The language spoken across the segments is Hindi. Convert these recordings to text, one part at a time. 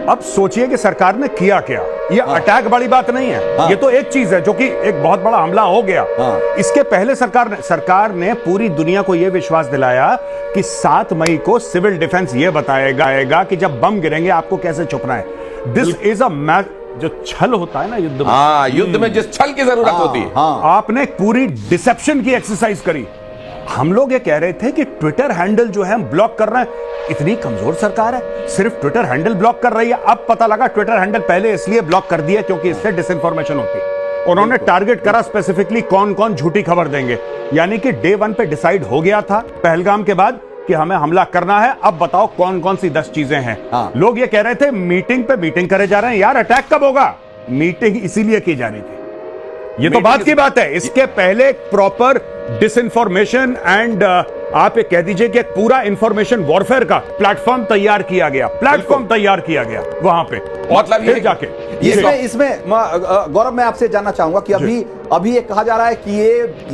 अब सोचिए कि सरकार ने किया क्या। ये अटैक बड़ी बात नहीं है, ये तो एक चीज है जो कि एक बहुत बड़ा हमला हो गया। इसके पहले सरकार ने पूरी दुनिया को यह विश्वास दिलाया कि 7 मई को सिविल डिफेंस ये बताएगा कि जब बम गिरेंगे आपको कैसे छुपना है। This is a match. जो छल होता है ना युद्ध में, युद्ध में जिस छल की जरूरत होती है, आपने पूरी डिसेप्शन की एक्सरसाइज करी। हम लोग ये कह रहे थे कि ट्विटर हैंडल जो है हम ब्लॉक कर रहे हैं। इतनी कमजोर सरकार है, सिर्फ ट्विटर हैंडल ब्लॉक कर रही है। अब पता लगा ट्विटर हैंडल पहले इसलिए ब्लॉक कर दिया क्योंकि इससे डिसइंफॉर्मेशन होती है। उन्होंने टारगेट करा स्पेसिफिकली कौन कौन झूठी खबर देंगे, यानी कि डे 1 पे डिसाइड हो गया था पहलगाम के बाद कि हमें हमला करना है। अब बताओ कौन कौन सी 10 चीजें हैं। लोग ये कह रहे थे मीटिंग पे मीटिंग करे जा रहे हैं। यार अटैक कब होगा? मीटिंग इसीलिए की जा रही थी। ये तो बात की बात है। इसके पहले प्रॉपर डिसइंफॉर्मेशन एंड आप ये कह दीजिए कि पूरा इंफॉर्मेशन वॉरफेयर का प्लेटफॉर्म तैयार किया गया, वहां पे। मतलब ये जाके इसमें गौरव, मैं आपसे जानना चाहूंगा कि अभी ये कहा जा रहा है कि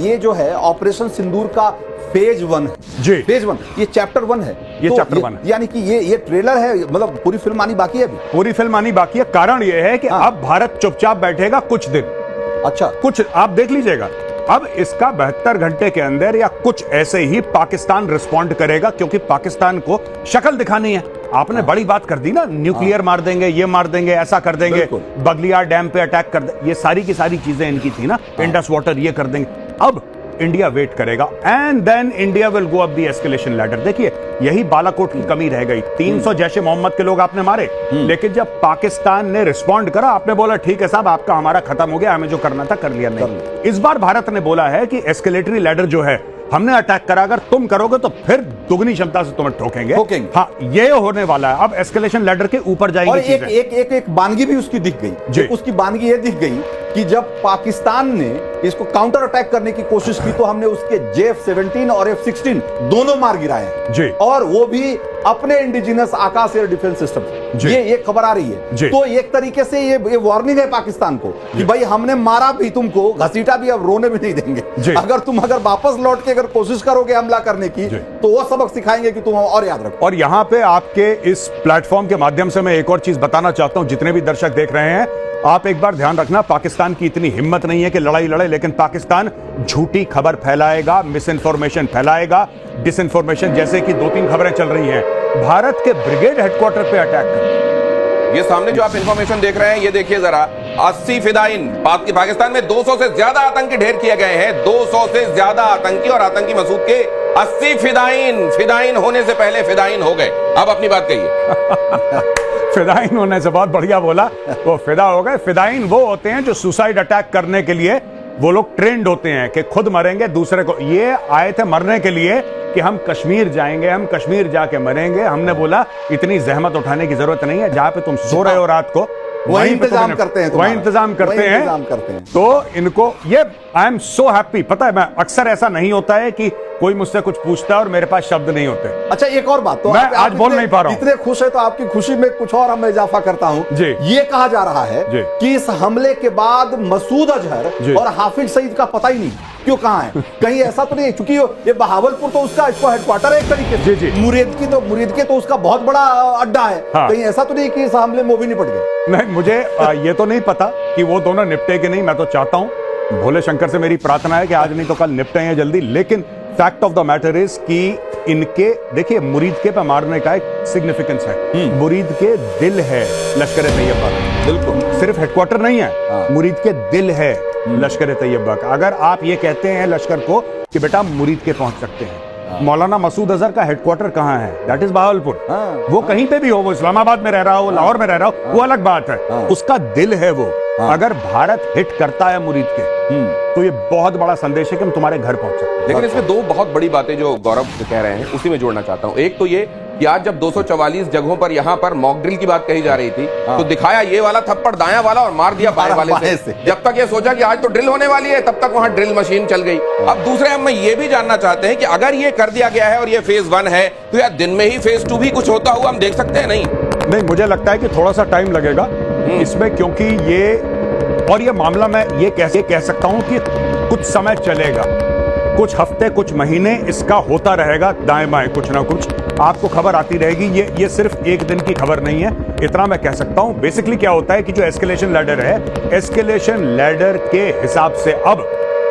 ये जो है ऑपरेशन सिंदूर का फेज 1 है। जी, फेज 1, ये चैप्टर 1 है। ये तो चैप्टर 1 है, यानी कि ये ट्रेलर है, मतलब पूरी फिल्म आनी बाकी है अभी। पूरी फिल्म आनी बाकी है। कारण ये है कि अब भारत चुपचाप बैठेगा कुछ दिन। अच्छा, कुछ आप देख लीजिएगा। अब इसका 72 घंटे के अंदर या कुछ ऐसे ही पाकिस्तान रिस्पॉन्ड करेगा, क्योंकि पाकिस्तान को शक्ल दिखानी है। आपने बड़ी बात कर दी ना, न्यूक्लियर मार देंगे, ये मार देंगे, ऐसा कर देंगे, बगलियार डैम पे अटैक कर देंगे, ये सारी की सारी चीजें इनकी थी ना, इंडस वाटर ये कर देंगे। अब इंडिया वेट करेगा and then India will go up the escalation ladder. देखिए यही बालाकोट की कमी रह गई। 300 जैशे मोहम्मद के लोग आपने मारे, लेकिन जब पाकिस्तान ने रिस्पॉन्ड करा, आपने बोला ठीक है साहब, आपका हमारा खत्म हो गया, हमें जो करना था कर लिया। नहीं, इस बार भारत ने बोला है कि एस्केलेटरी लैडर जो है, हमने अटैक करा, अगर तुम करोगे तो फिर दुगनी क्षमता से तुम्हें ठोकेंगे। हाँ, ये होने वाला है। अब एस्केलेशन लैडर के ऊपर जाएंगे। और एक बानगी भी उसकी दिख गई। उसकी बानगी ये दिख गई कि जब पाकिस्तान ने इसको काउंटर अटैक करने की कोशिश की तो हमने उसके JF-17 और F-16 दोनों मार गिराए जी, और वो भी अपने इंडिजिनस आकाश एयर डिफेंस सिस्टम। ये खबर आ रही है। तो एक तरीके से ये वार्निंग है पाकिस्तान को कि भाई हमने मारा भी तुमको, घसीटा भी, अब रोने भी नहीं देंगे। अगर वापस लौट के अगर कोशिश करोगे हमला करने की तो वो सबक सिखाएंगे कि तुम और याद रखो। और यहां पे आपके इस प्लेटफॉर्म के माध्यम से मैं एक और चीज बताना चाहता हूं, जितने भी दर्शक देख रहे हैं, आप एक बार ध्यान रखना, पाकिस्तान की इतनी हिम्मत नहीं है कि लड़ाई लड़े, लेकिन पाकिस्तान झूठी खबर फैलाएगा, मिस इन्फॉर्मेशन फैलाएगा, डिसइंफॉर्मेशन। जैसे कि 2-3 खबरें चल रही हैं, भारत के ब्रिगेड हेडक्वार्टर पे अटैक कर। ये सामने जो आप इंफॉर्मेशन देख रहे हैं, ये देखिए जरा, 80 फिदाइन। पाकिस्तान में 200 से ज्यादा आतंकी ढेर किए गए हैं। 200 से ज्यादा आतंकी, और आतंकी मसूद के 80 फिदाइन होने से पहले फिदाइन हो गए। अब अपनी बात कहिए। फिदाइन होने से बहुत बढ़िया बोला, वो फिदा हो गए। फिदाइन वो होते हैं जो सुसाइड अटैक करने के लिए वो लोग ट्रेंड होते हैं कि खुद मरेंगे दूसरे को। ये आए थे मरने के लिए कि हम कश्मीर जाएंगे, हम कश्मीर जाके मरेंगे। हमने बोला इतनी जहमत उठाने की जरूरत नहीं है, जहां पे तुम सो रहे हो रात को वही इंतजाम करते हैं, वही इंतजाम करते हैं। तो इनको ये आई एम सो हैप्पी। पता है, मैं अक्सर ऐसा नहीं होता है कि कोई मुझसे कुछ पूछता है और मेरे पास शब्द नहीं होते। अच्छा, एक और बात, तो मैं आज बोल नहीं पा रहा हूं। इतने खुश है तो आपकी खुशी में कुछ और मैं इजाफा करता हूं। ये कहा जा रहा है कि इस हमले के बाद मसूद अजहर और हाफिज सईद का पता ही नहीं क्यों कहां है। कहीं ऐसा तो नहीं, चूंकि ये बहावलपुर तो उसका हेडक्वार्टर है एक तरीके से। मुरीद के तो उसका बहुत बड़ा अड्डा है। कहीं ऐसा तो नहीं कि इस हमले में वो भी निपट गए? नहीं, मुझे ये तो नहीं पता कि वो दोनों निपटे कि नहीं। मैं तो चाहता हूं, भोले शंकर से मेरी प्रार्थना है कि आज नहीं तो कल निपटे हैं जल्दी। लेकिन fact of the matter is कि इनके, देखिए, मुरीद के पे मारने का एक सिग्निफिकेंस है। मुरीद के दिल है लश्कर तैयबा, बिल्कुल, सिर्फ हेडक्वार्टर नहीं है। मुरीद के दिल है लश्कर तैयबा का। अगर आप ये कहते हैं लश्कर को कि बेटा मुरीद के पहुंच सकते हैं, मौलाना मसूद अजहर का हेडक्वार्टर कहां है? That is Bahawalpur. वो कहीं पे भी हो, वो इस्लामाबाद में रह रहा हो, लाहौर में रह रहा हो, वो अलग बात है। उसका दिल है वो। अगर भारत हिट करता है मुरीद के, तो ये बहुत बड़ा संदेश है कि हम तुम्हारे घर पहुंच सकते हैं। लेकिन इसमें 2 बहुत बड़ी बातें जो गौरव कह रहे हैं उसी में जोड़ना चाहता हूं। एक तो ये कि आज जब 244 जगहों पर यहाँ पर मॉक ड्रिल की बात कही जा रही थी, तो दिखाया ये वाला थप्पड़ दायां वाला और मार दिया बाएं वाले से। जब तक ये सोचा कि आज तो ड्रिल होने वाली है, तब तक वहां ड्रिल मशीन चल गई। अब दूसरे हम ये भी जानना चाहते हैं कि अगर ये कर दिया गया है और ये फेज 1 है, तो यार दिन में ही फेज 2 भी कुछ होता हुआ हम देख सकते हैं? नहीं, मुझे लगता है कि थोड़ा सा टाइम लगेगा इसमें, क्योंकि ये मामला मैं ये कैसे कह सकता हूं कि कुछ समय चलेगा। कुछ हफ्ते कुछ महीने इसका होता रहेगा दाएं बाएं कुछ ना कुछ, आपको खबर आती रहेगी। ये सिर्फ एक दिन की खबर नहीं है, इतना मैं कह सकता हूं। बेसिकली क्या होता है कि जो एस्केलेशन लैडर है, एस्केलेशन लैडर के हिसाब से अब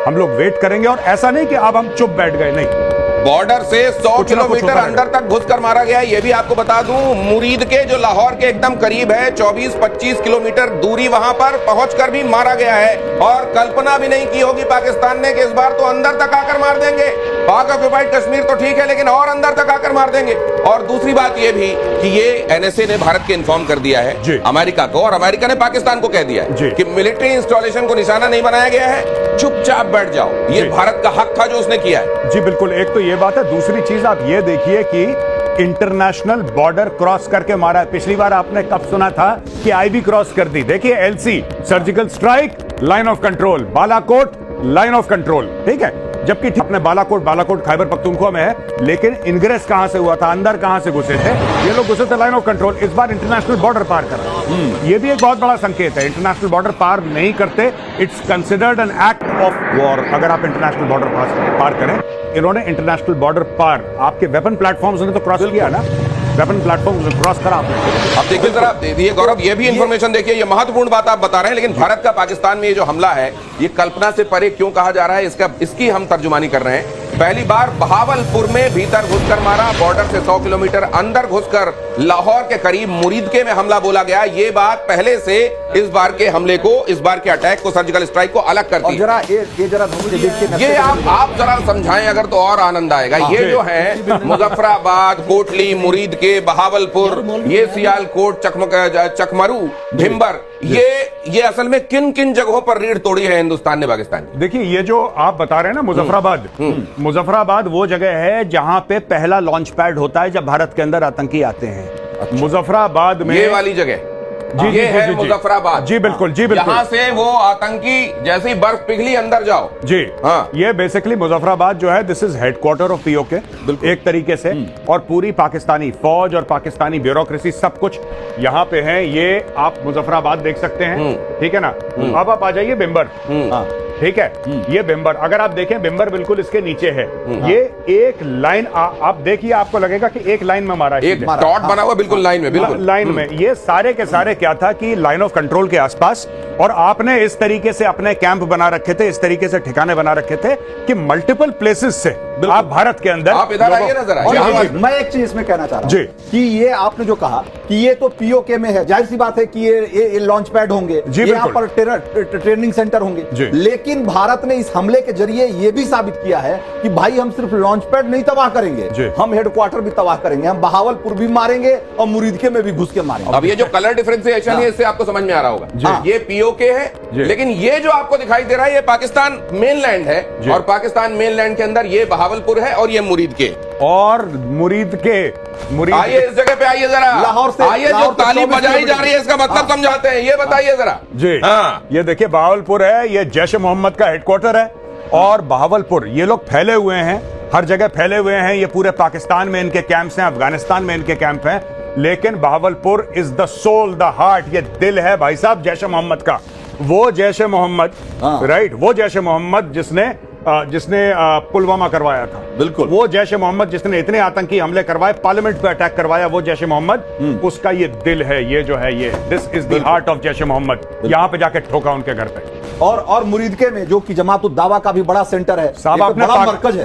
हम लोग वेट करेंगे, और ऐसा नहीं कि अब हम चुप बैठ गए, नहीं। बॉर्डर से 100 किलोमीटर अंदर तक घुसकर मारा गया है। ये भी आपको बता दूं, मुरीद के जो लाहौर के एकदम करीब है, 24-25 किलोमीटर दूरी वहां पर पहुंचकर भी मारा गया है। और कल्पना भी नहीं की होगी पाकिस्तान ने कि इस बार तो अंदर तक आकर मार देंगे। पाक ऑक्युपाइड कश्मीर तो ठीक है, लेकिन और अंदर तक आकर मार देंगे। और दूसरी बात ये भी कि ये एनएसए ने भारत के इन्फॉर्म कर दिया है अमेरिका को, और अमेरिका ने पाकिस्तान को कह दिया है कि मिलिट्री इंस्टॉलेशन को निशाना नहीं बनाया गया है, चुपचाप बैठ जाओ। ये भारत का हक था जो उसने किया है। जी बिल्कुल, एक तो ये बात है। दूसरी चीज आप ये देखिए कि इंटरनेशनल बॉर्डर क्रॉस करके मारा है। पिछली बार आपने कब सुना था कि आईबी क्रॉस कर दी? देखिए, LC surgical strike, line of control, Balakot line of control, ठीक है। जबकि अपने बालाकोट खैबर पख्तूनख्वा में है, लेकिन इनग्रेस कहां से हुआ था, अंदर कहां से घुसे थे? ये लोग घुसे थे लाइन ऑफ कंट्रोल। इस बार इंटरनेशनल बॉर्डर पार कर रहा है। ये भी एक बहुत बड़ा संकेत है। इंटरनेशनल बॉर्डर पार नहीं करते, it's considered an act of war. अगर आप इंटरनेशनल बॉर्डर पार करें, इन्होंने इंटरनेशनल बॉर्डर पार, आपके वेपन प्लेटफॉर्म्स ने तो क्रॉस किया ना, वेपन प्लेटफॉर्म क्रॉस करा आपने। अब देखिए जरा, देखिए गौरव, ये भी इंफॉर्मेशन देखिए, ये महत्वपूर्ण बात आप बता रहे हैं। लेकिन भारत का पाकिस्तान में ये जो हमला है, ये कल्पना से परे क्यों कहा जा रहा है, इसकी हम तर्जुमानी कर रहे हैं। पहली बार बहावलपुर में भीतर घुसकर मारा, बॉर्डर से 100 किलोमीटर अंदर घुसकर लाहौर के करीब मुरीदके में हमला बोला गया। ये बात पहले से इस बार के हमले को, इस बार के अटैक को, सर्जिकल स्ट्राइक को अलग करती है। ये आप जरा समझाएं अगर तो और आनंद आएगा। ये जो है मुजफ्फराबाद, कोटली, मुरीद के, बहावलपुर, ये सियालकोट, चकमरू, भिम्बर, ये असल में किन किन जगहों पर रीढ़ तोड़ी है हिंदुस्तान ने पाकिस्तान की? देखिए, ये जो आप बता रहे हैं ना, मुजफ्फराबाद वो जगह है जहां पे पहला लॉन्च पैड होता है जब भारत के अंदर आतंकी आते हैं। अच्छा। मुजफ्फराबाद में ये वाली जगह ये है मुजफ्फराबाद। जी बिल्कुल, जी बिल्कुल। यहाँ से वो आतंकी जैसे ही बर्फ पिघली अंदर जाओ। जी हाँ, ये बेसिकली मुजफ्फराबाद जो है, this is headquarter of PoK एक तरीके से, और पूरी पाकिस्तानी फौज और पाकिस्तानी ब्यूरोक्रेसी सब कुछ यहाँ पे है। ये आप मुजफ्फराबाद देख सकते हैं, ठीक है ना। अब आप आ जाइए बिम्बर, ठीक है। ये बिम्बर, अगर आप देखें, बिम्बर बिल्कुल इसके नीचे है। ये एक लाइन आप देखिए, आपको लगेगा कि एक लाइन में मारा है, एक डॉट बना हुआ बिल्कुल लाइन में, बिल्कुल लाइन में। ये सारे के सारे क्या था कि लाइन ऑफ कंट्रोल के आसपास, और आपने इस तरीके से अपने कैंप बना रखे थे, इस तरीके से ठिकाने बना रखे थे कि मल्टीपल प्लेसेस से आप भारत के अंदर। आप इधर आइए ना जरा। मैं एक चीज इसमें कहना चाह रहा हूं कि ये आपने जो कहा कि ये तो पीओके में है, जाहिर सी बात है कि ये लॉन्च पैड होंगे, यहाँ पर ट्रेनिंग सेंटर होंगे। लेकिन भारत ने इस हमले के जरिए ये भी साबित किया है कि भाई हम सिर्फ लॉन्च पैड नहीं तबाह करेंगे, हम हेडक्वार्टर भी तबाह करेंगे, हम बहावलपुर भी मारेंगे और मुरीदके में भी घुस के मारेंगे। अब ये जो कलर डिफरेंशिएशन है, इससे आपको समझ में आ रहा होगा। ये पीओके है, लेकिन ये जो आपको दिखाई दे रहा है, ये पाकिस्तान मेनलैंड है, और पाकिस्तान मेनलैंड के अंदर ये बहावलपुर है, और ये मुरीद के, और मुरीद के आइए इस जगह पे आइए जरा, लाहौर से आइए, जो ताली बजाई जा रही है इसका मतलब समझाते हैं, ये बताइए जरा। जी हाँ, ये देखिए बहावलपुर है, ये जैश ए मोहम्मद का हेडक्वार्टर है, और बहावलपुर ये लोग फैले हुए हैं, हर जगह फैले हुए हैं। ये पूरे पाकिस्तान में इनके कैंप्स हैं, अफगानिस्तान में इनके कैंप हैं, लेकिन Bahawalpur is the soul, the heart, ये दिल है भाई साहब जैश ए मोहम्मद का। वो जैश ए मोहम्मद, राइट, वो जैश ए मोहम्मद जिसने पुलवामा करवाया था, बिल्कुल वो जैश ए मोहम्मद जिसने इतने आतंकी हमले करवाए, पार्लियामेंट पे अटैक करवाया, वो जैश ए मोहम्मद, उसका ये दिल है, ये जो है, ये this is the heart of Jaish e Mohammed. यहाँ पे जाके ठोका उनके घर पे। और मुरीदके में जो कि जमात-उद-दावा का भी बड़ा सेंटर है साहब,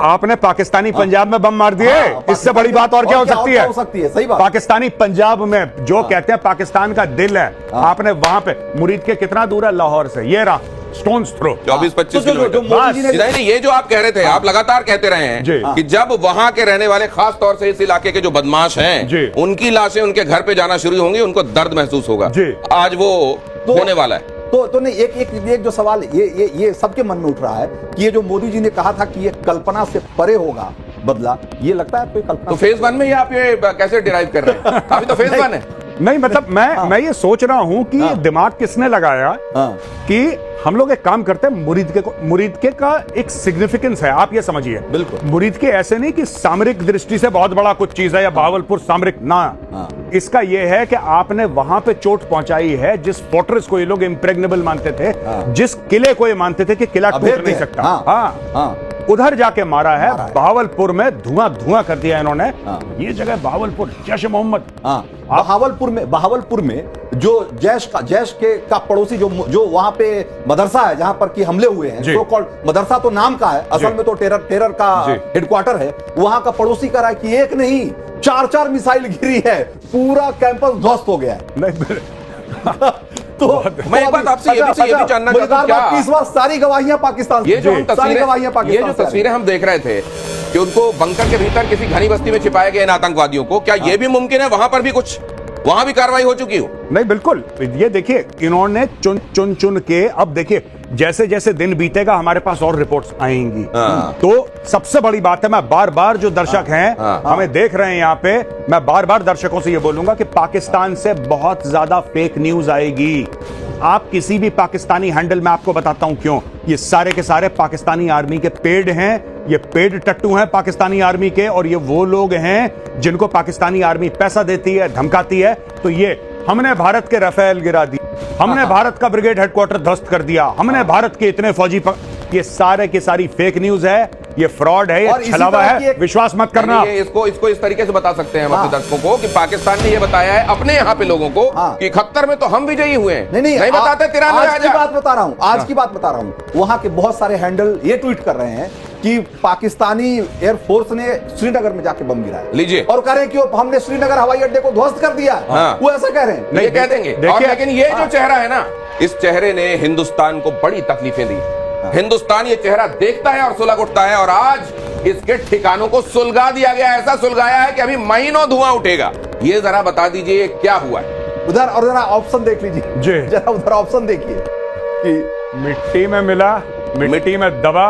आपने पाकिस्तानी पंजाब में बम मार दिए, इससे बड़ी बात और क्या हो सकती है? सही बात। पाकिस्तानी पंजाब में जो कहते हैं पाकिस्तान का दिल है, आपने वहां पे, मुरीदके कितना दूर है लाहौर से? ये रहा स्टोन्स थ्रो, 24-25 किलोमीटर। ये जो आप कह रहे थे, आप लगातार कहते रहे हैं कि जब वहां के रहने वाले, खास तौर से इस इलाके के जो बदमाश हैं, उनकी लाशें उनके घर पे जाना शुरू होंगी, उनको दर्द महसूस होगा। आज वो होने वाला है। तो नहीं, एक जो सवाल ये सबके मन में उठ रहा है कि ये जो मोदी जी ने कहा था कि ये कल्पना से परे होगा बदला, ये लगता है आपको कल्पना? तो फेज 1 में ये आप ये कैसे डिराइव कर रहे हैं? अभी तो फेज 1 है। नहीं, मतलब मैं ये सोच रहा हूं कि दिमाग किसने लगाया कि हम लोग एक काम करते हैं, मुरीदके का एक सिग्निफिकेंस है, आप ये समझिए। बिल्कुल, मुरीदके ऐसे नहीं कि सामरिक दृष्टि से बहुत बड़ा कुछ चीज है, या बहावलपुर सामरिक ना, इसका ये है कि आपने वहां पे चोट पहुंचाई है, जिस फोर्ट्रेस को ये लोग इम्प्रेग्नेबल मानते थे, जिस किले को ये मानते थे कि किला टूट नहीं सकता। उधर जाके मारा है। बहावलपुर में धुआं धुआं कर दिया इन्होंने। ये जगह बहावलपुर, जैश ए मोहम्मद। बहावलपुर में जो जैश का पड़ोसी जो वहां पे मदरसा है जहां पर कि हमले हुए हैं, सो कॉल्ड मदरसा तो नाम का है, असल में तो टेरर का हेडक्वार्टर है। वहां का पड़ोसी कह रहा है कि एक नहीं 4 मिसाइल गिरी है, पूरा कैंपस ध्वस्त हो गया है। तो मैं एक बात आपसे ये भी जानना चाहता हूं, क्या इस बार सारी गवाहियां पाकिस्तान से, ये जो तस्वीरें हम देख रहे थे कि उनको बंकर के भीतर किसी घनी बस्ती में छिपाए गए इन आतंकवादियों को, क्या ये भी मुमकिन है वहां पर भी कुछ वहां भी कार्रवाई हो चुकी हो? नहीं, बिल्कुल। ये देखिए इन्होंने चुन के, अब देखिए जैसे जैसे दिन बीतेगा हमारे पास और रिपोर्ट्स आएंगी। तो सबसे बड़ी बात है, मैं बार बार जो दर्शक हैं हमें देख रहे हैं यहाँ पे, मैं बार बार दर्शकों से ये बोलूंगा कि पाकिस्तान से बहुत ज्यादा फेक न्यूज आएगी। आप किसी भी पाकिस्तानी हैंडल में, आपको बताता हूं क्यों, ये सारे के सारे पाकिस्तानी आर्मी के पेड हैं, ये पेड टट्टू हैं पाकिस्तानी आर्मी के, और ये वो लोग हैं जिनको पाकिस्तानी आर्मी पैसा देती है, धमकाती है। तो ये हमने भारत के राफेल गिरा दिए, हमने भारत का ब्रिगेड हेडक्वार्टर ध्वस्त कर दिया, हमने भारत के इतने फौजी ये सारे की सारी फेक न्यूज है, ये फ्रॉड है, ये छलावा है, विश्वास मत करना। इसको इस तरीके से बता सकते हैं हम अपने दर्शकों को कि पाकिस्तान ने ये बताया है अपने यहाँ पे लोगों को कि 71 में तो हम विजयी हुए हैं। नहीं बताते 93 आज की बात बता रहा हूँ, आज की बात बता रहा हूँ। वहां के बहुत सारे हैंडल ये ट्वीट कर रहे हैं कि पाकिस्तानी एयरफोर्स ने श्रीनगर में जाके बम गिराया, लीजिए, और कह रहे हैं कि हमने श्रीनगर हवाई अड्डे को ध्वस्त कर दिया। वो ऐसा कह रहे हैं, नहीं कह देंगे। लेकिन ये जो चेहरा है ना, इस चेहरे ने हिंदुस्तान को बड़ी तकलीफें दी। हिंदुस्तान ये चेहरा देखता है और सुलग उठता है, और आज इसके ठिकानों को सुलगा दिया गया। ऐसा सुलगाया है कि अभी महीनों धुआं उठेगा। ये जरा बता दीजिए क्या हुआ है उधर, और जरा ऑप्शन देख लीजिए, जरा उधर ऑप्शन देखिए कि मिट्टी में मिला, मिट्टी में दबा,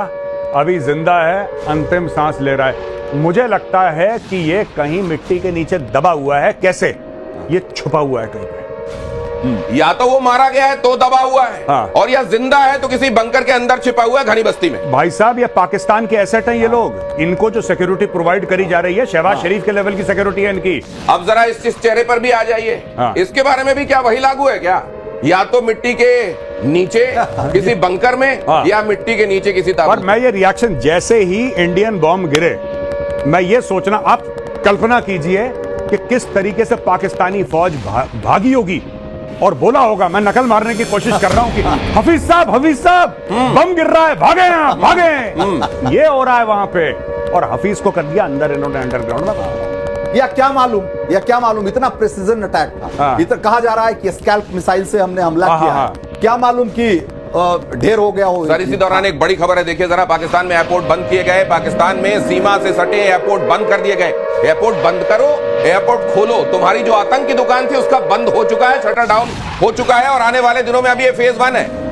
अभी जिंदा है, अंतिम सांस ले रहा है। मुझे लगता है कि ये कहीं मिट्टी के नीचे दबा हुआ है। कैसे? ये छुपा हुआ है कहीं पे। या तो वो मारा गया है तो दबा हुआ है, और या जिंदा है तो किसी बंकर के अंदर छिपा हुआ है घनी बस्ती में। भाई साहब, ये पाकिस्तान के एसेट हैं ये लोग, इनको जो सिक्योरिटी प्रोवाइड करी जा रही है शहबाज शरीफ के लेवल की सिक्योरिटी है इनकी। अब जरा इस चेहरे पर भी आ जाइए, इसके बारे में भी क्या वही लागू है क्या? या तो मिट्टी के नीचे किसी बंकर में, या मिट्टी के नीचे किसी ताबूत। और मैं ये रिएक्शन, जैसे ही इंडियन बॉम्ब गिरे, मैं ये सोचना, आप कल्पना कीजिए कि किस तरीके से पाकिस्तानी फौज भागी होगी और बोला होगा, मैं नकल मारने की कोशिश कर रहा हूं कि हफीज साहब बम गिर रहा है, भागे ना भागे। ये हो रहा है वहां पे, और हफीज को कर दिया अंदर इन्होंने अंडरग्राउंड में। या क्या मालूम इतना प्रिसीजन अटैक था। इतना कहा जा रहा है कि स्कैल्प मिसाइल से हमने हमला किया है, क्या मालूम कि ढेर हो गया हो। सर, इसी दौरान एक बड़ी खबर है, देखिए जरा, पाकिस्तान में एयरपोर्ट बंद किए गए, पाकिस्तान में सीमा से सटे एयरपोर्ट बंद कर दिए गए। एयरपोर्ट बंद करो, एयरपोर्ट खोलो, तुम्हारी जो आतंक की दुकान थी उसका बंद हो चुका है, शटर डाउन हो चुका है, और आने वाले दिनों में अभी ये फेज 1 है।